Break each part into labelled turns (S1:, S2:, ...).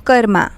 S1: कर्मा।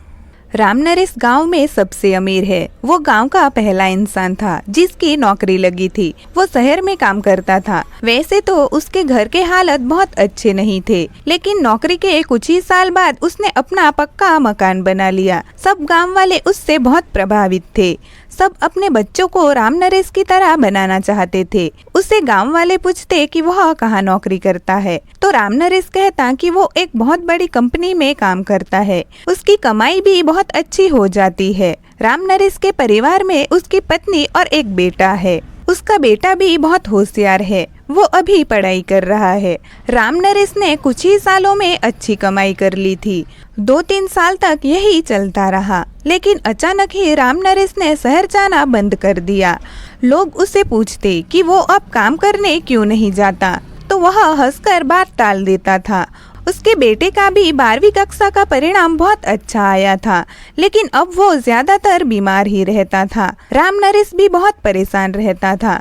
S1: राम नरेश गांव में सबसे अमीर है। वो गांव का पहला इंसान था जिसकी नौकरी लगी थी। वो शहर में काम करता था। वैसे तो उसके घर के हालत बहुत अच्छे नहीं थे, लेकिन नौकरी के कुछ ही साल बाद उसने अपना पक्का मकान बना लिया। सब गांव वाले उससे बहुत प्रभावित थे। सब अपने बच्चों को राम नरेश की तरह बनाना चाहते थे। उससे गांव वाले पूछते कि वह कहाँ नौकरी करता है, तो राम नरेश कहता कि वो एक बहुत बड़ी कंपनी में काम करता है। उसकी कमाई भी बहुत अच्छी हो जाती है। राम नरेश के परिवार में उसकी पत्नी और एक बेटा है। उसका बेटा भी बहुत होशियार है। वो अभी पढ़ाई कर रहा है। राम नरेश ने कुछ ही सालों में अच्छी कमाई कर ली थी। 2-3 साल तक यही चलता रहा, लेकिन अचानक ही राम नरेश ने शहर जाना बंद कर दिया। लोग उससे पूछते कि वो अब काम करने क्यों नहीं जाता, तो वह हंसकर बात टाल देता था। उसके बेटे का भी 12वीं कक्षा का परिणाम बहुत अच्छा आया था, लेकिन अब वो ज्यादातर बीमार ही रहता था। राम नरेश भी बहुत परेशान रहता था।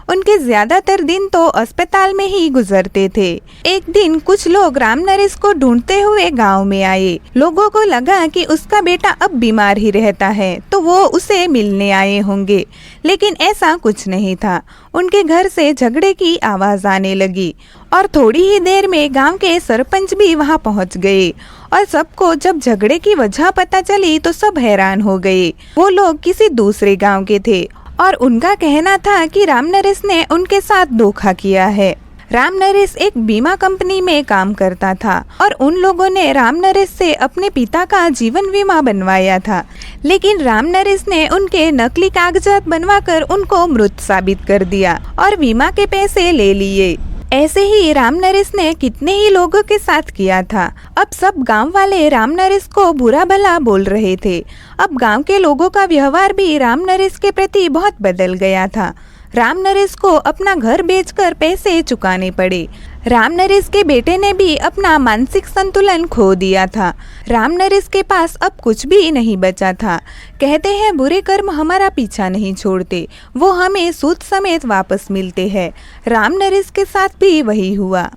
S1: उनके ज्यादातर दिन तो अस्पताल में ही गुजरते थे। एक दिन कुछ लोग राम नरेश को ढूंढते हुए गांव में आए। लोगों को लगा कि उसका बेटा अब बीमार ही रहता है, तो वो उसे मिलने आए होंगे, लेकिन ऐसा कुछ नहीं था। उनके घर से झगड़े की आवाज आने लगी और थोड़ी ही देर में गांव के सरपंच भी वहां पहुंच गए। और सबको जब झगड़े की वजह पता चली तो सब हैरान हो गए। वो लोग किसी दूसरे गांव के थे और उनका कहना था कि राम नरेश ने उनके साथ धोखा किया है। राम नरेश एक बीमा कंपनी में काम करता था और उन लोगों ने राम नरेश से अपने पिता का जीवन बीमा बनवाया था, लेकिन राम नरेश ने उनके नकली कागजात बनवाकर उनको मृत साबित कर दिया और बीमा के पैसे ले लिए। ऐसे ही राम नरेश ने कितने ही लोगों के साथ किया था। अब सब गांव वाले राम नरेश को बुरा भला बोल रहे थे। अब गांव के लोगों का व्यवहार भी राम नरेश के प्रति बहुत बदल गया था। राम नरेश को अपना घर बेचकर पैसे चुकाने पड़े। राम नरेश के बेटे ने भी अपना मानसिक संतुलन खो दिया था। राम नरेश के पास अब कुछ भी नहीं बचा था। कहते हैं बुरे कर्म हमारा पीछा नहीं छोड़ते, वो हमें सूद समेत वापस मिलते हैं। राम नरेश के साथ भी वही हुआ।